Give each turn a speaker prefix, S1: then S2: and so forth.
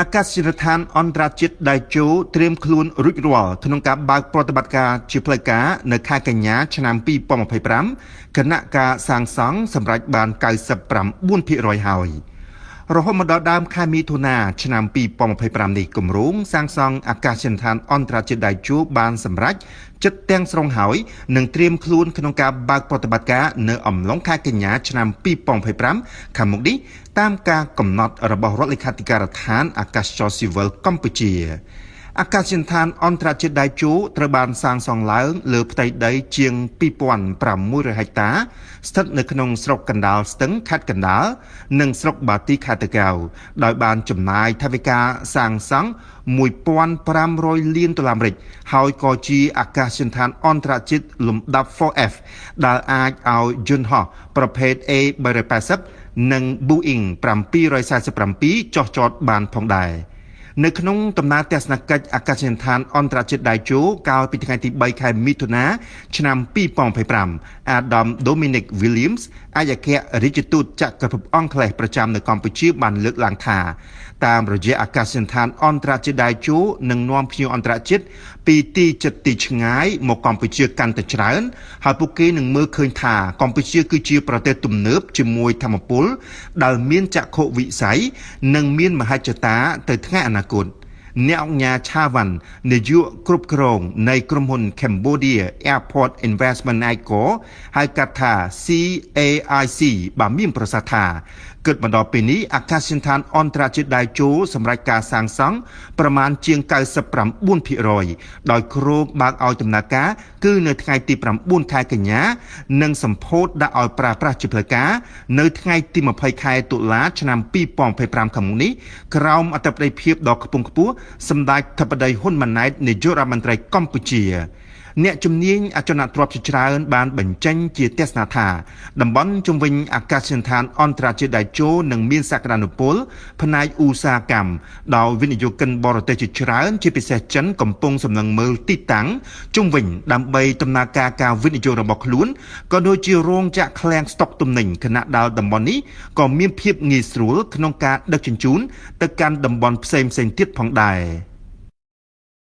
S1: អាកាសយានដ្ឋានអន្តរជាតិដៃជោត្រៀមខ្លួនរួចរាល់ក្នុងការបើកប្រតិបត្តិការជាផ្លូវការនៅខែកញ្ញាឆ្នាំ2025គណៈការសាងសង់សម្រាប់បាន 99% ហើយរហូតមកដល់ដើមខែមិថុនាឆ្នាំ2025នេះគម្រោងសាងសង់អាកាសយានដ្ឋានអន្តរជាតិដៃជោបានសម្រេចចិត្តទាំងស្រុងហើយនឹងត្រៀមខ្លួនក្នុងការបើកប្រតិបត្តិការនៅអំឡុងខែកញ្ញាឆ្នាំ2025ខាងមុខនេះតាមការកំណត់របស់រដ្ឋលេខាធិការដ្ឋានអាកាសចរស៊ីវិលកម្ពុជាអាកាសយានដ្ឋានអន្តរជាតិដៃជោត្រូវបានសាងសង់ឡើងលើផ្ទៃដីជាង 2,600 ហិកតាស្ថិតនៅក្នុងស្រុកកណ្ដាលស្ទឹងខេត្តកណ្ដាលនិងស្រុកបាទីខេត្តតាកែវដោយបានចំណាយថវិកាសាងសង់$1,500 លានហើយក៏ជាអាកាសយានដ្ឋានអន្តរជាតិលំដាប់ 4F ដែលអាចឲ្យយន្តហោះប្រភេទ A380 និង Boeing 747ចុះចតបានផងដែរនៅក្នុងដំណើរទស្សនកិច្ចអាកាសយានដ្ឋានអន្តរជាតិដៃជោកាលពីថ្ងៃទី3ខែមិថុនាឆ្នាំ2025អាដាម Dominic Williams ឯកអគ្គរដ្ឋទូតចក្រភពអង់គ្លេសប្រចាំនៅកម្ពុជាបានលើកឡើងថាតាមរយៈអាកាសយានដ្ឋានអន្តរជាតិដៃជោនឹងនាំភ្ញៀវអន្តរជាតិពីទីជិតទីឆ្ងាយមកកម្ពុជាកាន់តែច្រើនហើយពួកគេនឹងមើលឃើញថាកម្ពុជាគឺជាប្រទេសទំនើបជាមួយធម្មពលដែលមានចក្ខុវិស័យនិងមានមហិច្ឆតាទៅថ្ងៃអនាគតអ្នកអង្គការឆាវ៉ាន់នាយកគ្រប់គ្រងនៃក្រុមហ៊ុន Cambodia Airport Investment ICO ហៅកាត់ថា CAIC បានមានប្រសាសន៍ថាគិតមកដល់ពេលនេះអាកាសយានដ្ឋានអន្តរជាតិដៃជោសម្រាប់ការសាងសង់ប្រមាណជាង 99% ដោយគ្រោងបើកឲ្យដំណើរការគឺនៅថ្ងៃទី9ខែកញ្ញានិងសម្ពោធដាក់ឲ្យប្រើប្រាស់ជាផ្លូវការនៅថ្ងៃទី20ខែតុលាឆ្នាំ2025ខាងមុខនេះក្រោមអធិបតីភាពដ៏ខ្ពង់ខ្ពស់សម្ដេចអធិបតីហ៊ុនម៉ាណែតនាយករដ្ឋមន្ត្រីកម្ពុជាអ្នកជំនាញអចលនទ្រព្យជាច្រើនបានបញ្ចេញជាទស្សនៈថាតំបន់ជុំវិញអាកាសយានដ្ឋានអន្តរជាតិដៃជោនឹងមានសក្តានុពលផ្នែកឧស្សាហកម្មដោយវិនិយោគិនបរទេសជាច្រើនជាពិសេសចិនកំពុងសម្លឹងមើលទីតាំងជុំវិញដើម្បីដំណើរការវិនិយោគរបស់ខ្លួនក៏ដូចជារោងចក្រឃ្លាំងស្តុកទំនិញខណៈដែលតំបន់នេះក៏មានភាពងាយស្រួលក្នុងការដឹកជញ្ជូនទៅកាន់តំបន់ផ្សេងទៀតផងដែរ